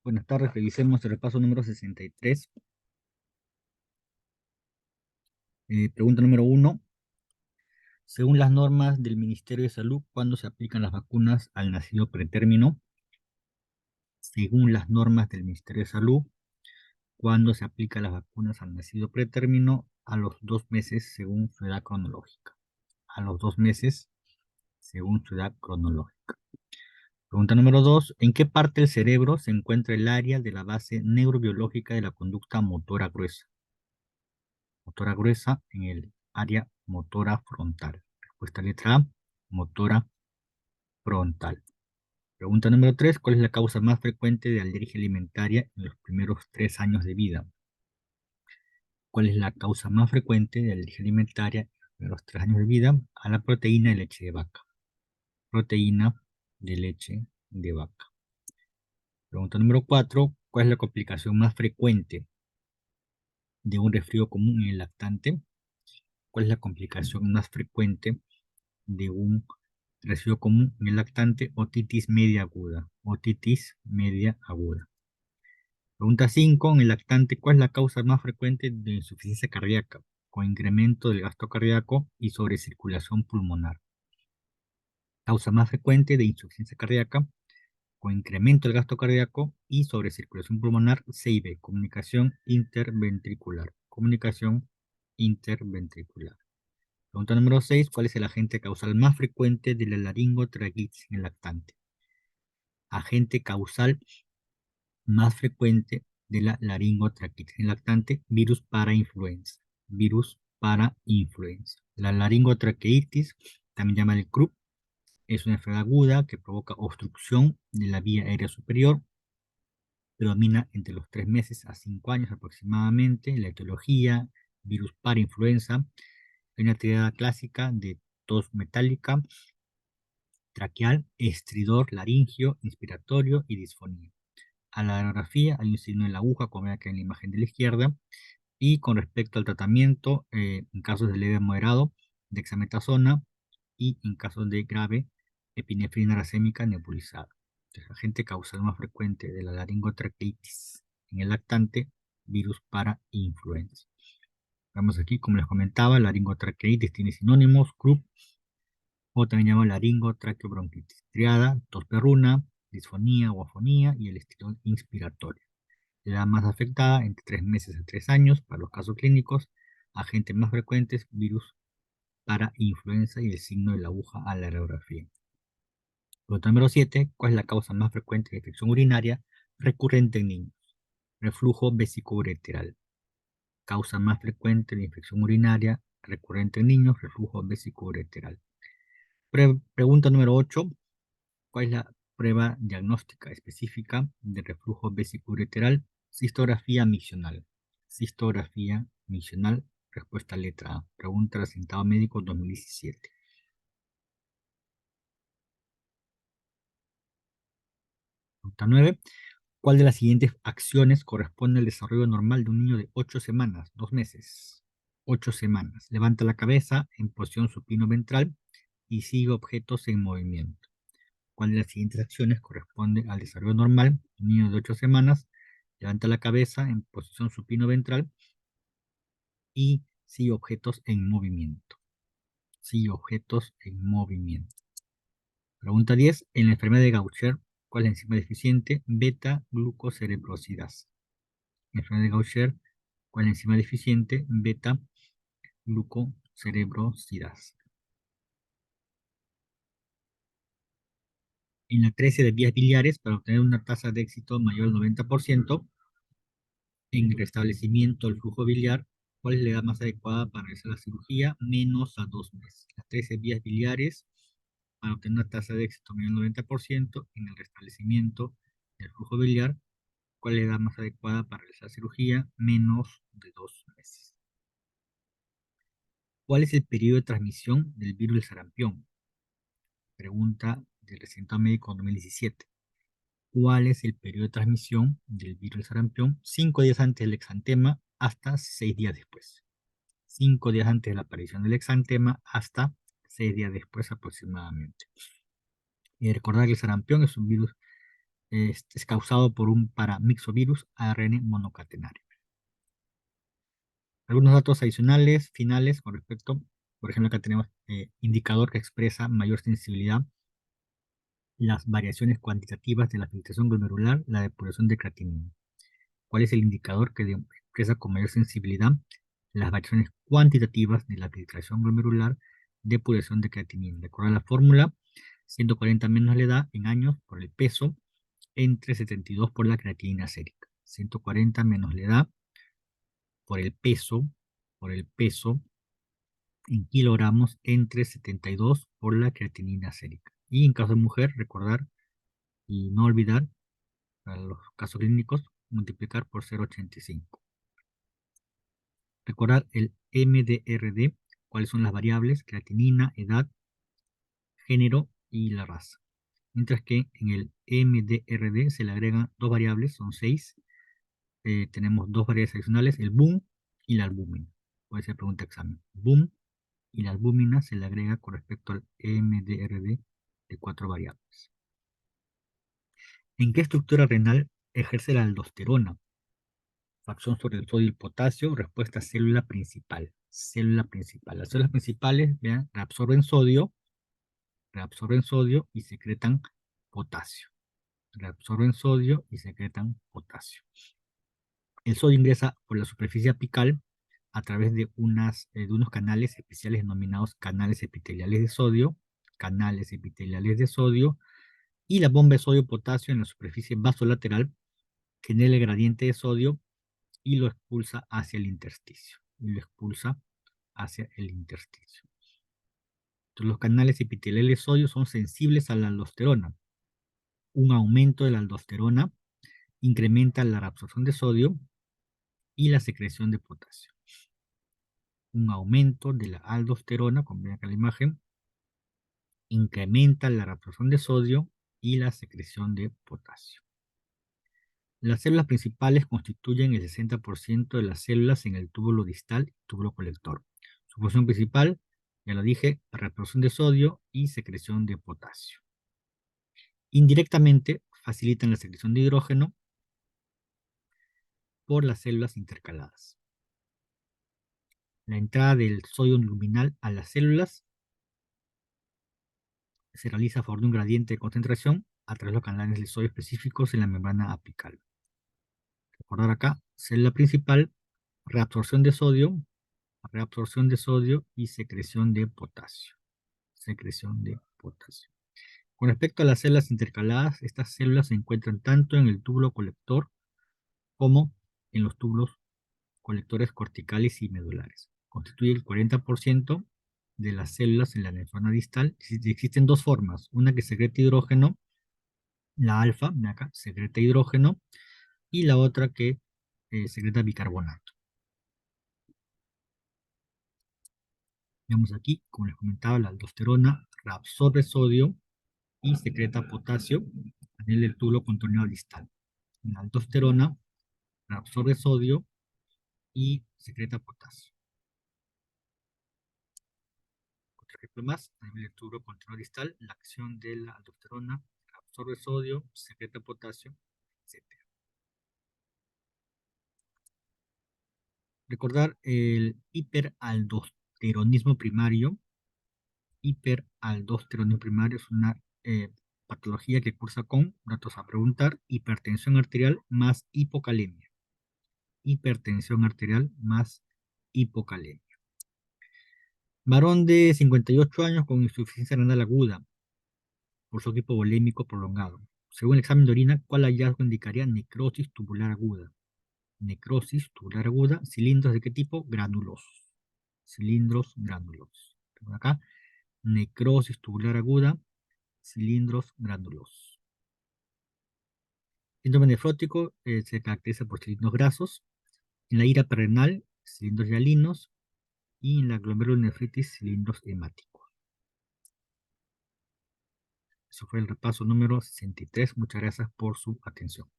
Buenas tardes, revisemos el repaso número 63. Pregunta número 1. Según las normas del Ministerio de Salud, ¿cuándo se aplican las vacunas al nacido pretérmino? Según las normas del Ministerio de Salud, ¿cuándo se aplican las vacunas al nacido pretérmino? A los 2 meses según su edad cronológica. A los 2 meses según su edad cronológica. Pregunta número 2. ¿En qué parte del cerebro se encuentra el área de la base neurobiológica de la conducta motora gruesa? Motora gruesa en el área motora frontal. Respuesta letra A, motora frontal. Pregunta número 3. ¿Cuál es la causa más frecuente de alergia alimentaria en los primeros 3 años de vida? ¿Cuál es la causa más frecuente de alergia alimentaria en los primeros 3 años de vida? A la proteína de leche de vaca. Proteína de leche de vaca. Pregunta número 4. ¿Cuál es la complicación más frecuente de un resfrío común en el lactante? ¿Cuál es la complicación más frecuente de un resfrío común en el lactante? Otitis media aguda. Otitis media aguda. Pregunta 5. En el lactante, ¿cuál es la causa más frecuente de insuficiencia cardíaca? Con incremento del gasto cardíaco y sobrecirculación pulmonar. Causa más frecuente de insuficiencia cardíaca con incremento del gasto cardíaco y sobrecirculación pulmonar. CIB, comunicación interventricular. Comunicación interventricular. Pregunta número 6. ¿Cuál es el agente causal más frecuente de la laringotraquitis en el lactante? Agente causal más frecuente de la laringotraquitis en el lactante: virus parainfluenza. Virus parainfluenza. La laringotraqueitis, también llama el CRUP, es una enfermedad aguda que provoca obstrucción de la vía aérea superior. Predomina entre los 3 meses a 5 años aproximadamente. La etiología: virus parainfluenza. Hay una tirada clásica de tos metálica, traqueal, estridor laringio, inspiratorio y disfonía. A la radiografía hay un signo en la aguja, como acá en la imagen de la izquierda. Y con respecto al tratamiento, en casos de leve a moderado, dexametasona, y en casos de grave, epinefrina racémica nebulizada. El agente causal más frecuente de la laringotraqueitis en el lactante: virus parainfluenza. Vemos aquí, como les comentaba, laringotraqueitis tiene sinónimos: CRUP, o también llamado laringotraqueobronquitis, triada, tos perruna, disfonía o afonía y el estirón inspiratorio. La edad más afectada, entre 3 meses a 3 años. Para los casos clínicos, agentes más frecuentes: virus parainfluenza y el signo de la aguja a la radiografía. Pregunta número 7. ¿Cuál es la causa más frecuente de infección urinaria recurrente en niños? Reflujo vesicoureteral. Causa más frecuente de infección urinaria recurrente en niños: reflujo vesicoureteral. Pregunta número 8. ¿Cuál es la prueba diagnóstica específica de reflujo vesicoureteral? Cistografía miccional. Cistografía miccional. Respuesta letra A. Pregunta del asentado médico 2017. Pregunta 9. ¿Cuál de las siguientes acciones corresponde al desarrollo normal de un niño de 8 semanas, 2 meses? 8 semanas. Levanta la cabeza en posición supino-ventral y sigue objetos en movimiento. ¿Cuál de las siguientes acciones corresponde al desarrollo normal de un niño de 8 semanas? Levanta la cabeza en posición supino-ventral y sigue objetos en movimiento. Sigue objetos en movimiento. Pregunta 10. En la enfermedad de Gaucher, ¿cuál es la enzima deficiente? Beta-glucocerebrosidasa. En la enfermedad de Gaucher, ¿cuál es la enzima deficiente? Beta-glucocerebrosidasa. En la 13 de vías biliares, para obtener una tasa de éxito mayor al 90% en el restablecimiento del flujo biliar, ¿cuál es la edad más adecuada para realizar la cirugía? Menos a 2 meses. Las 13 vías biliares, para obtener una tasa de éxito mayor al 90% en el restablecimiento del flujo biliar, ¿cuál es la edad más adecuada para realizar cirugía? Menos de 2 meses. ¿Cuál es el periodo de transmisión del virus del sarampión? Pregunta del reciente médico 2017. ¿Cuál es el periodo de transmisión del virus del sarampión? 5 días antes del exantema hasta 6 días después. 5 días antes de la aparición del exantema hasta 6 días después aproximadamente. Y recordar que el sarampión es un virus es causado por un paramixovirus ARN monocatenario. Algunos datos adicionales, finales, con respecto, por ejemplo, acá tenemos indicador que expresa mayor sensibilidad, las variaciones cuantitativas de la filtración glomerular, la depuración de creatinina. ¿Cuál es el indicador que expresa con mayor sensibilidad las variaciones cuantitativas de la filtración glomerular, depuración de creatinina? De acuerdo a la fórmula, 140 menos la edad en años por el peso, entre 72 por la creatinina sérica. 140 menos la edad por el peso en kilogramos entre 72 por la creatinina sérica. Y en caso de mujer, recordar y no olvidar, para los casos clínicos, multiplicar por 0,85. Recordar el MDRD, cuáles son las variables, creatinina, edad, género y la raza. Mientras que en el MDRD se le agregan dos variables, son 6. Tenemos dos variables adicionales, el BUM y la albúmina. Puede ser pregunta de examen. BUM y la albúmina se le agrega con respecto al MDRD de 4 variables. ¿En qué estructura renal ejerce la aldosterona? Acción sobre el sodio y el potasio, respuesta célula principal. Célula principal. Las células principales, vean, reabsorben sodio y secretan potasio. Reabsorben sodio y secretan potasio. El sodio ingresa por la superficie apical a través de unos canales especiales denominados canales epiteliales de sodio, y la bomba de sodio-potasio en la superficie vasolateral genera el gradiente de sodio y lo expulsa hacia el intersticio. Entonces, los canales epiteliales de sodio son sensibles a la aldosterona. Un aumento de la aldosterona incrementa la reabsorción de sodio y la secreción de potasio. Un aumento de la aldosterona, como ven acá en la imagen, incrementa la reabsorción de sodio y la secreción de potasio. Las células principales constituyen el 60% de las células en el túbulo distal y túbulo colector. Su función principal, ya lo dije, reabsorción de sodio y secreción de potasio. Indirectamente, facilitan la secreción de hidrógeno por las células intercaladas. La entrada del sodio luminal a las células se realiza a favor de un gradiente de concentración a través de los canales de sodio específicos en la membrana apical. Recordar acá, célula principal, reabsorción de sodio y secreción de potasio. Con respecto a las células intercaladas, estas células se encuentran tanto en el túbulo colector como en los túbulos colectores corticales y medulares. Constituye el 40% de las células en la nefrona distal. Existen dos formas, una que secreta hidrógeno, la alfa, acá, secreta hidrógeno, y la otra que secreta bicarbonato. Vemos aquí, como les comentaba, la aldosterona reabsorbe sodio y secreta potasio a nivel del túbulo contorneado distal. La aldosterona reabsorbe sodio y secreta potasio. Otro ejemplo más, a nivel del túbulo contorneado distal, la acción de la aldosterona absorbe sodio, secreta potasio, etc. Recordar el hiperaldosteronismo primario. Hiperaldosteronismo primario es una patología que cursa con, datos a preguntar, hipertensión arterial más hipocalemia. Hipertensión arterial más hipocalemia. Varón de 58 años con insuficiencia renal aguda por shock hipovolémico prolongado. Según el examen de orina, ¿cuál hallazgo indicaría necrosis tubular aguda? Necrosis tubular aguda, cilindros de qué tipo? Granulosos. Cilindros granulosos. Tengo acá, necrosis tubular aguda, cilindros granulosos. Síndrome nefrótico se caracteriza por cilindros grasos. En la ira perrenal, cilindros hialinos. Y en la glomerulonefritis, cilindros hemáticos. Eso fue el repaso número 63. Muchas gracias por su atención.